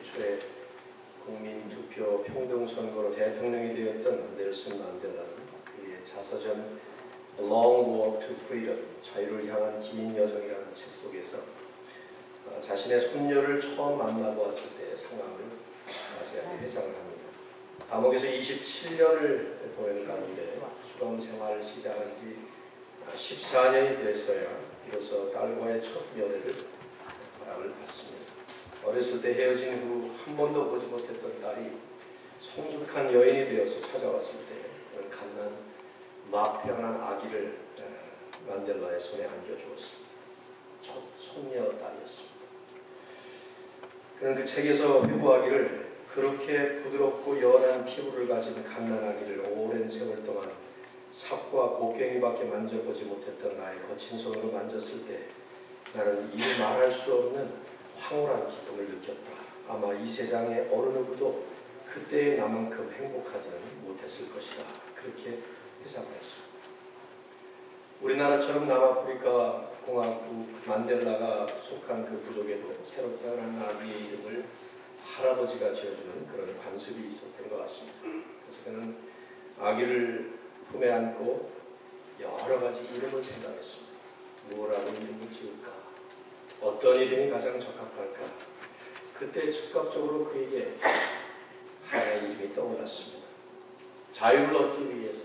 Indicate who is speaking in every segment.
Speaker 1: 최초의 국민투표 평등선거로 대통령이 되었던 넬슨 만델라는 그의 자서전 A Long Walk to Freedom, 자유를 향한 긴 여정이라는 책 속에서 자신의 손녀를 처음 만나보았을 때의 상황을 자세하게 회상을 합니다. 감옥에서 27년을 보낸 가운데 수감 생활을 시작한 지 14년이 돼서야 비로소 딸과의 첫 연애를 허락을 받습니다. 어렸을 때 헤어진 후 한 번도 보지 못했던 딸이 성숙한 여인이 되어서 찾아왔을 때 그는 갓난 막 태어난 아기를 만델라의 손에 안겨주었습니다. 첫 손녀 딸이었습니다. 그는 그 책에서 회고하기를 그렇게 부드럽고 연한 피부를 가진 갓난 아기를 오랜 세월 동안 삽과 곡괭이밖에 만져보지 못했던 나의 거친 손으로 만졌을 때 나는 이루 말할 수 없는 황홀한 기쁨을 느꼈다. 아마 이 세상의 어느 누구도 그때의 나만큼 행복하지는 못했을 것이다. 그렇게 회상을 했습니다. 우리나라처럼 남아프리카 공화국 만델라가 속한 그 부족에도 새로 태어난 아기의 이름을 할아버지가 지어주는 그런 관습이 있었던 것 같습니다. 그래서 그는 아기를 품에 안고 여러 가지 이름을 생각했습니다. 뭐라고 이름을 지을까? 어떤 이름이 가장 적합할까? 그때 즉각적으로 그에게 하나의 이름이 떠올랐습니다. 자유를 얻기 위해서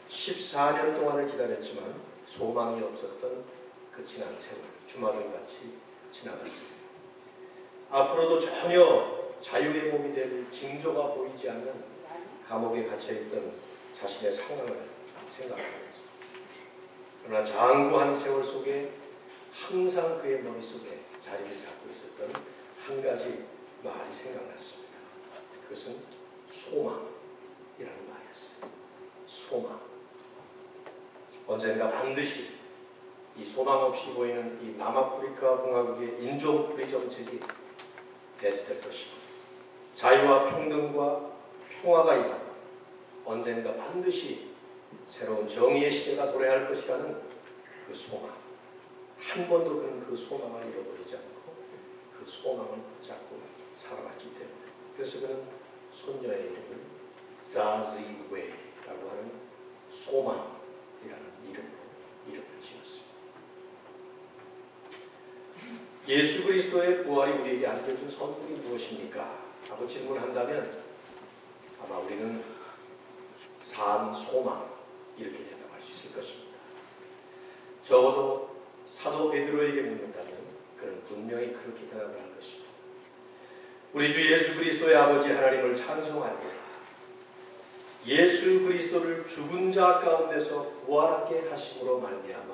Speaker 1: 14년 동안을 기다렸지만 소망이 없었던 그 지난 세월, 주마등같이 지나갔습니다. 앞으로도 전혀 자유의 몸이 될 징조가 보이지 않는 감옥에 갇혀있던 자신의 상황을 생각하면서 그러나 장구한 세월 속에 항상 그의 머릿속에 자리를 잡고 있었던 한 가지 말이 생각났습니다. 그것은 소망이라는 말이었어요. 소망. 언젠가 반드시 이 소망 없이 보이는 이 남아프리카 공화국의 인종뿌리 정책이 폐지될 것이고 자유와 평등과 평화가 임하고 언젠가 반드시 새로운 정의의 시대가 도래할 것이라는 그 소망. 한 번도 그는 그 소망을 잃어버리지 않고 그 소망을 붙잡고 살아왔기 때문에 그래서 그는 손녀의 이름을 자지웨이라고 하는 소망이라는 이름을 지었습니다. 예수 그리스도의 부활이 우리에게 안겨준 선물이 무엇입니까? 하고 질문한다면 아마 우리는 산 소망 이렇게 대답할 수 있을 것입니다. 적어도 사도 베드로에게 묻는다면 그는 분명히 그렇게 대답을 할 것입니다. 우리 주 예수 그리스도의 아버지 하나님을 찬송하리로다. 예수 그리스도를 죽은 자 가운데서 부활하게 하심으로 말미암아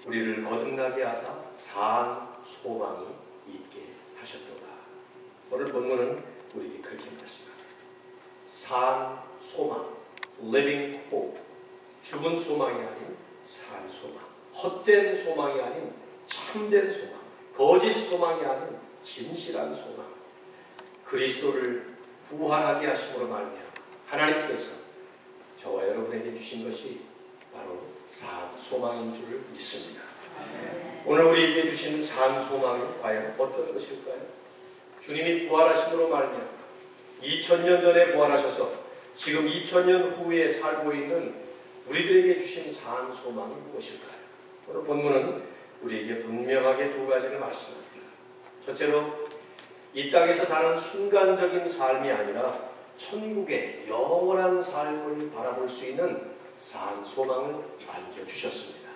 Speaker 1: 우리를 거듭나게 하사 산 소망이 있게 하셨도다. 오늘 본문은 우리에게 그렇게 말씀합니다. 산 소망, living hope, 죽은 소망이 아닌 산 소망, 헛된 소망이 아닌 참된 소망, 거짓 소망이 아닌 진실한 소망, 그리스도를 부활하게 하심으로 말미암아 하나님께서 저와 여러분에게 주신 것이 바로 산 소망인 줄 믿습니다. 오늘 우리에게 주신 산 소망이 과연 어떤 것일까요? 주님이 부활하심으로 말미암아 2000년 전에 부활하셔서 지금 2000년 후에 살고 있는 우리들에게 주신 산 소망이 무엇일까요? 오늘 본문은 우리에게 분명하게 두 가지를 말씀합니다. 첫째로 이 땅에서 사는 순간적인 삶이 아니라 천국의 영원한 삶을 바라볼 수 있는 산 소망을 안겨주셨습니다.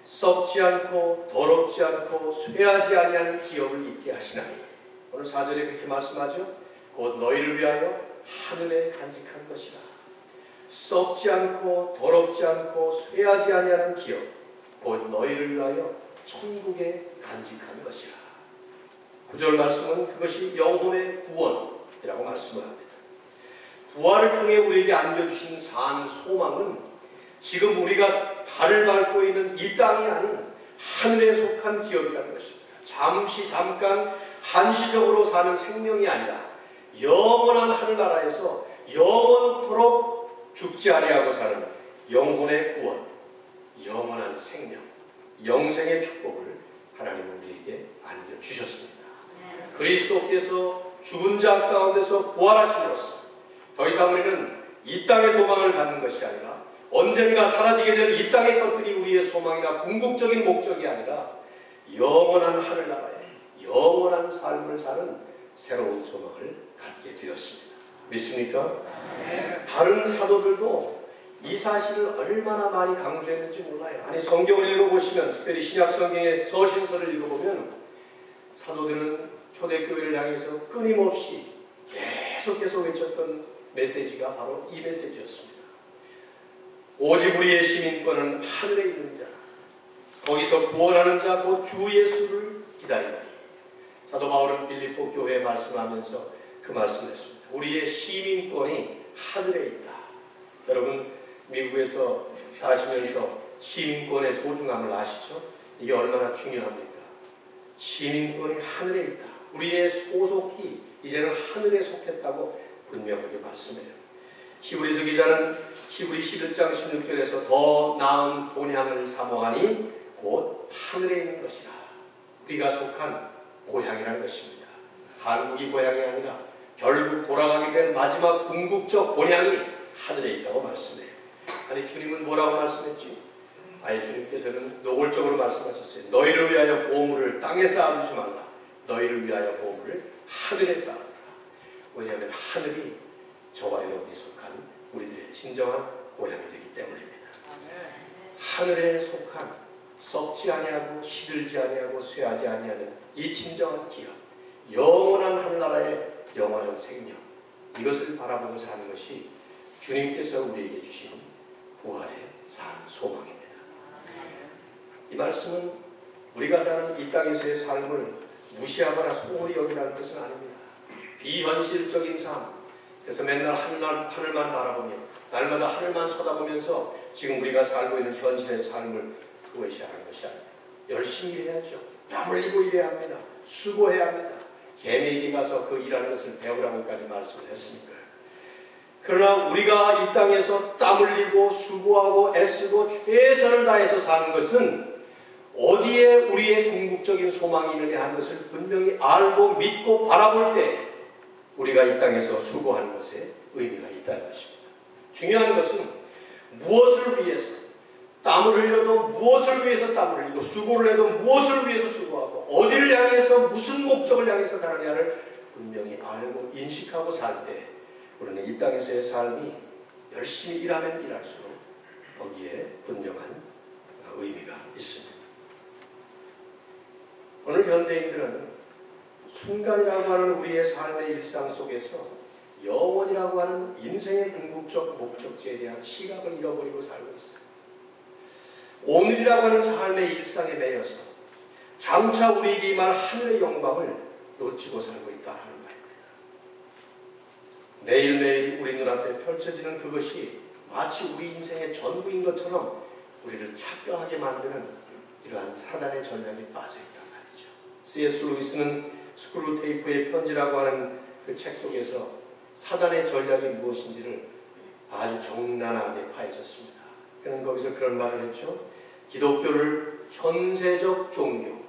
Speaker 1: 썩지 않고 더럽지 않고 쇠하지 아니하는 기업을 입게 하시나니 오늘 4절에 그렇게 말씀하죠. 곧 너희를 위하여 하늘에 간직한 것이라. 썩지 않고 더럽지 않고 쇠하지 아니하는 기업 곧 너희를 위하여 천국에 간직한 것이라. 9절 말씀은 그것이 영혼의 구원이라고 말씀을 합니다. 부활을 통해 우리에게 안겨주신 산 소망은 지금 우리가 발을 밟고 있는 이 땅이 아닌 하늘에 속한 기업이라는 것입니다. 잠깐 한시적으로 사는 생명이 아니라 영원한 하늘나라에서 영원토록 죽지 아니하고 사는 영혼의 구원, 영원한 생명, 영생의 축복을 하나님은 우리에게 안겨주셨습니다. 그리스도께서 죽은 자 가운데서 부활하심으로써 더 이상 우리는 이 땅의 소망을 갖는 것이 아니라 언젠가 사라지게 될 이 땅의 것들이 우리의 소망이나 궁극적인 목적이 아니라 영원한 하늘나라에 영원한 삶을 사는 새로운 소망을 갖게 되었습니다. 믿습니까? 다른 사도들도 이 사실을 얼마나 많이 강조했는지 몰라요. 아니, 성경을 읽어보시면, 특별히 신약성경의 서신서를 읽어보면 사도들은 초대교회를 향해서 끊임없이 계속해서 외쳤던 메시지가 바로 이 메시지였습니다. 오직 우리의 시민권은 하늘에 있는 자, 거기서 구원하는 자 곧 주 예수를 기다리노니. 사도 바울은 빌립보 교회에 말씀하면서 그 말씀했습니다. 우리의 시민권이 하늘에 있다. 여러분, 미국에서 사시면서 시민권의 소중함을 아시죠? 이게 얼마나 중요합니까? 시민권이 하늘에 있다. 우리의 소속이 이제는 하늘에 속했다고 분명하게 말씀해요. 히브리서 기자는 히브리 11장 16절에서 더 나은 본향을 사모하니 곧 하늘에 있는 것이라. 우리가 속한 고향이라는 것입니다. 한국이 고향이 아니라 결국 돌아가게 될 마지막 궁극적 본향이 하늘에 있다고 말씀해요. 아니, 주님은 뭐라고 말씀했지? 아예 주님께서는 노골적으로 말씀하셨어요. 너희를 위하여 보물을 땅에 쌓아두지 말라. 너희를 위하여 보물을 하늘에 쌓아두라. 왜냐하면 하늘이 저와 여러분이 속한 우리들의 진정한 고향이 되기 때문입니다. 하늘에 속한 썩지 아니하고 시들지 아니하고 쇠하지 아니하는 이 진정한 기업, 영원한 하늘나라의 영원한 생명, 이것을 바라보고 사는 것이 주님께서 우리에게 주신 부활의 산 소망입니다. 이 말씀은 우리가 사는 이 땅에서의 삶을 무시하거나 소홀히 여기라는 것은 아닙니다. 비현실적인 삶, 그래서 맨날 하늘만 바라보며 날마다 하늘만 쳐다보면서 지금 우리가 살고 있는 현실의 삶을 투어시하는 것이 아닙니다. 열심히 일해야죠. 땀 흘리고 일해야 합니다. 수고해야 합니다. 개미에게 가서 그 일하는 것을 배우라고까지 말씀을 했으니까요. 그러나 우리가 이 땅에서 땀 흘리고 수고하고 애쓰고 최선을 다해서 사는 것은 어디에 우리의 궁극적인 소망이 있느냐 하는 것을 분명히 알고 믿고 바라볼 때 우리가 이 땅에서 수고하는 것에 의미가 있다는 것입니다. 중요한 것은 무엇을 위해서 땀을 흘려도 무엇을 위해서 땀을 흘리고 수고를 해도 무엇을 위해서 수고하고 어디를 향해서 무슨 목적을 향해서 가느냐를 분명히 알고 인식하고 살 때 우리는 이 땅에서의 삶이 열심히 일하면 일할수록 거기에 분명한 의미가 있습니다. 오늘 현대인들은 순간이라고 하는 우리의 삶의 일상 속에서 영원이라고 하는 인생의 궁극적 목적지에 대한 시각을 잃어버리고 살고 있어요. 오늘이라고 하는 삶의 일상에 매여서 장차 우리에게 임할 하늘의 영광을 놓치고 살고 있다 하는 말입니다. 매일매일 우리 눈앞에 펼쳐지는 그것이 마치 우리 인생의 전부인 것처럼 우리를 착각하게 만드는 이러한 사단의 전략에 빠져있단 말이죠. C.S. 루이스는 스크루테이프의 편지라고 하는 그 책 속에서 사단의 전략이 무엇인지를 아주 적나라하게 파헤쳤습니다. 그는 거기서 그런 말을 했죠. 기독교를 현세적 종교,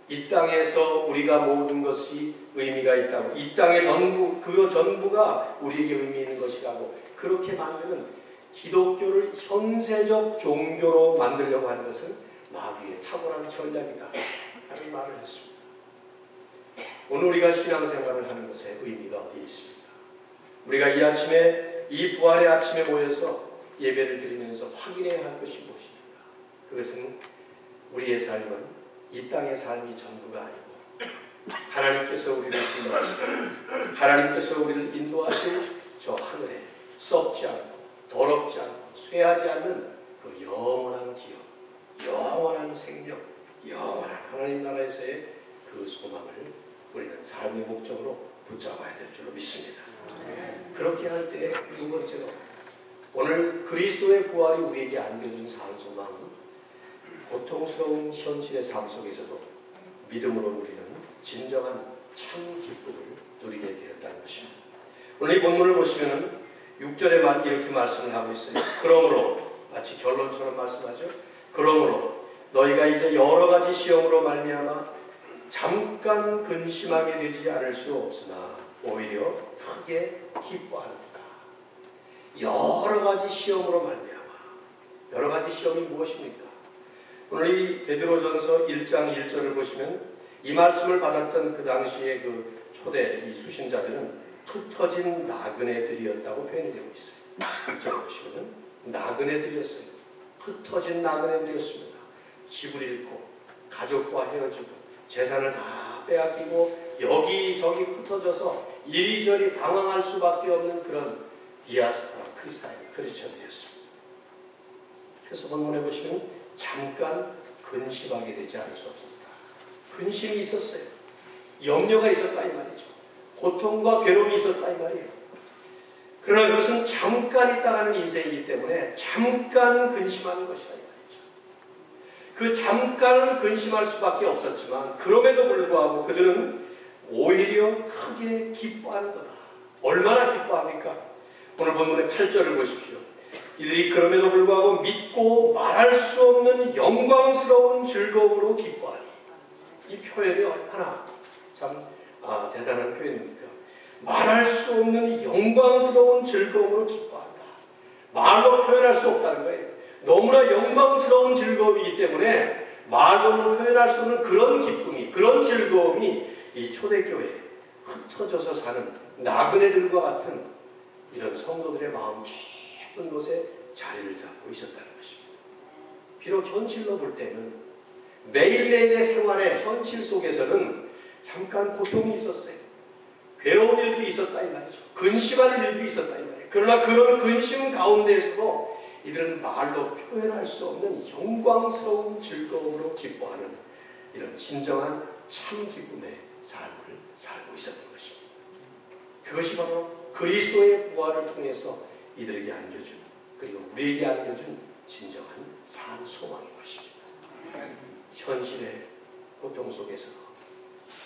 Speaker 1: 이 땅에서 우리가 모든 것이 의미가 있다고, 이 땅의 전부, 그 전부가 우리에게 의미 있는 것이라고 그렇게 만드는 기독교를 현세적 종교로 만들려고 하는 것은 마귀의 탁월한 전략이다 하는 말을 했습니다. 오늘 우리가 신앙생활을 하는 것에 의미가 어디에 있습니까? 우리가 이 아침에, 이 부활의 아침에 모여서 예배를 드리면서 확인해야 할 것이 무엇입니까? 그것은 우리의 삶은 이 땅의 삶이 전부가 아니고 하나님께서 우리를 인도하시고 하나님께서 우리를 인도하실 저 하늘에 썩지 않고 더럽지 않고 쇠하지 않는 그 영원한 기업, 영원한 생명, 영원한 하나님 나라에서의 그 소망을 우리는 삶의 목적으로 붙잡아야 될 줄로 믿습니다. 그렇게 할 때 두 번째로 오늘 그리스도의 부활이 우리에게 안겨준 산 소망은 고통스러운 현실의 삶 속에서도 믿음으로 우리는 진정한 참 기쁨을 누리게 되었다는 것입니다. 오늘 이 본문을 보시면 6절에 이렇게 말씀을 하고 있어요. 그러므로, 마치 결론처럼 말씀하죠. 그러므로 너희가 이제 여러 가지 시험으로 말미암아 잠깐 근심하게 되지 않을 수 없으나 오히려 크게 기뻐하는도다. 여러 가지 시험으로 말미암아. 여러 가지 시험이 무엇입니까? 오늘 이 베드로전서 1장 1절을 보시면 이 말씀을 받았던 그 당시에 그 초대 이 수신자들은 흩어진 나그네들이었다고 표현이 되고 있어요. 1절을 보시면 나그네들이었어요. 흩어진 나그네들이었습니다. 집을 잃고 가족과 헤어지고 재산을 다 빼앗기고 여기저기 흩어져서 이리저리 방황할 수밖에 없는 그런 디아스포라 크리스천들이었습니다. 그래서 본문에 보시면 잠깐 근심하게 되지 않을 수 없습니다. 근심이 있었어요. 염려가 있었다 이 말이죠. 고통과 괴로움이 있었다 이 말이에요. 그러나 그것은 잠깐 있다 가는 인생이기 때문에 잠깐 근심하는 것이다 이 말이죠. 그 잠깐은 근심할 수밖에 없었지만 그럼에도 불구하고 그들은 오히려 크게 기뻐하는도다. 얼마나 기뻐합니까? 오늘 본문의 8절을 보십시오. 이들이 그럼에도 불구하고 믿고 말할 수 없는 영광스러운 즐거움으로 기뻐하니. 이 표현이 얼마나 참 대단한 표현입니까? 말할 수 없는 영광스러운 즐거움으로 기뻐한다. 말로 표현할 수 없다는 거예요. 너무나 영광스러운 즐거움이기 때문에 말로는 표현할 수 없는 그런 기쁨이, 그런 즐거움이 이 초대교회에 흩어져서 사는 나그네들과 같은 이런 성도들의 마음 깊은 곳에 자리를 잡고 있었다는 것입니다. 비록 현실로 볼 때는 매일매일의 생활의 현실 속에서는 잠깐 고통이 있었어요. 괴로운 일들이 있었다 이 말이죠. 근심하는 일들이 있었다 이 말이에요. 그러나 그런 근심 가운데에서도 이들은 말로 표현할 수 없는 영광스러운 즐거움으로 기뻐하는 이런 진정한 참 기쁨의 삶을 살고 있었던 것입니다. 그것이 바로 그리스도의 부활을 통해서 이들에게 안겨준, 그리고 우리에게 안겨준 진정한 산 소망인 것입니다. 현실의 고통 속에서도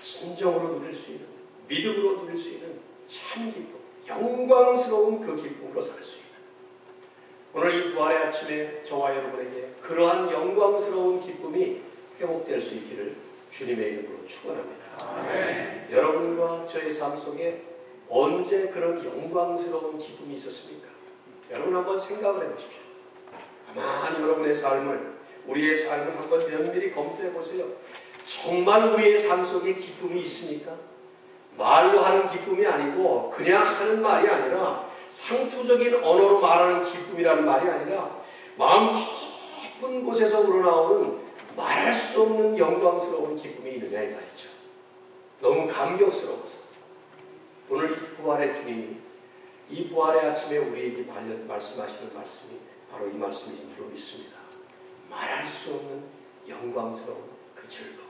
Speaker 1: 진정으로 누릴 수 있는, 믿음으로 누릴 수 있는 참 기쁨, 영광스러운 그 기쁨으로 살 수 있는, 오늘 이 부활의 아침에 저와 여러분에게 그러한 영광스러운 기쁨이 회복될 수 있기를 주님의 이름으로 축원합니다. 아멘. 여러분과 저의 삶 속에 언제 그런 영광스러운 기쁨이 있었습니까? 여러분 한번 생각을 해보십시오. 가만히 여러분의 삶을, 우리의 삶을 한번 면밀히 검토해 보세요. 정말 우리의 삶 속에 기쁨이 있습니까? 말로 하는 기쁨이 아니고 그냥 하는 말이 아니라 상투적인 언어로 말하는 기쁨이라는 말이 아니라 마음 깊은 곳에서 우러나오는 말할 수 없는 영광스러운 기쁨이 있느냐 이 말이죠. 너무 감격스러워서 오늘 이 부활의 주님이 이 부활의 아침에 우리에게 말씀하시는 말씀이 바로 이 말씀인 줄로 믿습니다. 말할 수 없는 영광스러운 그 즐거움.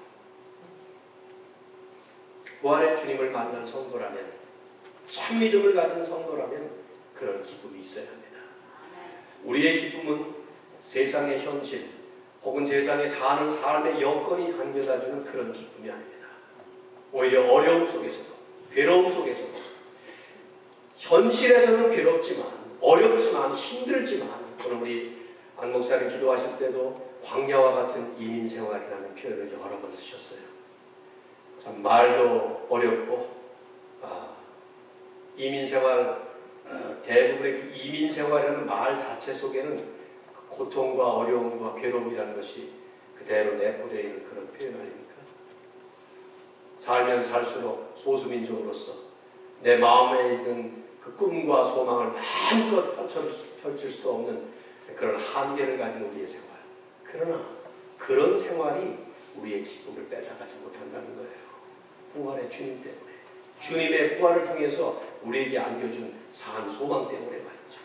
Speaker 1: 부활의 주님을 만난 성도라면, 참 믿음을 가진 성도라면 그런 기쁨이 있어야 합니다. 우리의 기쁨은 세상의 현실 혹은 세상에 사는 삶의 여건이 안겨다주는 그런 기쁨이 아닙니다. 오히려 어려움 속에서도, 괴로움 속에서도, 현실에서는 괴롭지만, 어렵지만, 힘들지만, 오늘 우리 안 목사님 기도하실 때도 광야와 같은 이민 생활이라는 표현을 여러 번 쓰셨어요. 참 말도 어렵고, 이민 생활, 대부분의 그 이민 생활이라는 말 자체 속에는 고통과 어려움과 괴로움이라는 것이 그대로 내포되어 있는 그런 표현 아닙니까? 살면 살수록 소수민족으로서 내 마음에 있는 그 꿈과 소망을 마음껏 펼칠 수도 없는 그런 한계를 가진 우리의 생활. 그러나 그런 생활이 우리의 기쁨을 뺏어가지 못한다는 거예요. 부활의 주님 때문에. 주님의 부활을 통해서 우리에게 안겨준 산 소망 때문에 말이죠.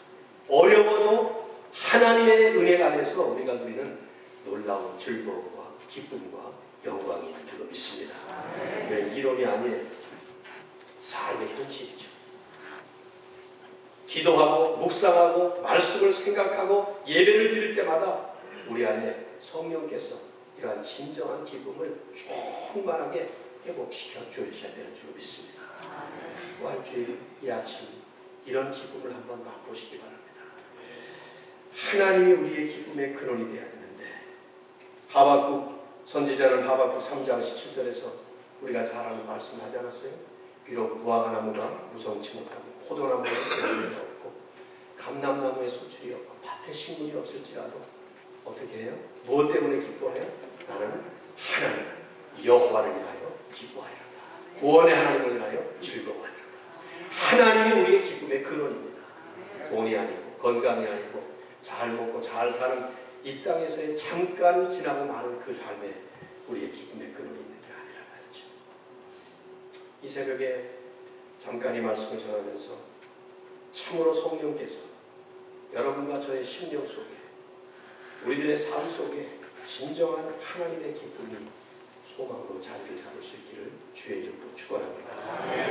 Speaker 1: 어려워도 하나님의 은혜 안에서 우리가 누리는 놀라운 즐거움과 기쁨과 영광이 있는 줄로 믿습니다. 이건 이론이 아니에요. 삶의 현실이죠. 기도하고 묵상하고 말씀을 생각하고 예배를 드릴 때마다 우리 안에 성령께서 이러한 진정한 기쁨을 충만하게 회복시켜 주셔야 되는 줄로 믿습니다. 부활주일 이 아침 이런 기쁨을 한번 맛보시기 바랍니다. 하나님이 우리의 기쁨의 근원이 되어야 되는데, 하박국 선지자는 하박국 3장 17절에서 우리가 잘 아는 말씀 하지 않았어요? 비록 무화과나무가 무성치 못하고 포도나무에 열매가 없고 감람나무에 소출이 없고 밭에 식물이 없을지라도 어떻게 해요? 무엇 때문에 기뻐해요? 나는 하나님 여호와를 인하여 기뻐하리로다. 구원의 하나님을 인하여 즐거워하리로다. 하나님이 우리의 기쁨의 근원입니다. 돈이 아니고 건강이 아니고 잘 먹고 잘 사는 이 땅에서의 잠깐 지나고 마는 그 삶에 우리의 기쁨의 근원이 있는 게 아니라 말이죠. 이 새벽에 잠깐 이 말씀을 전하면서 참으로 성령께서 여러분과 저의 심령 속에 우리들의 삶 속에 진정한 하나님의 기쁨이 소망으로 자리를 잡을 수 있기를 주의 이름으로 축원합니다.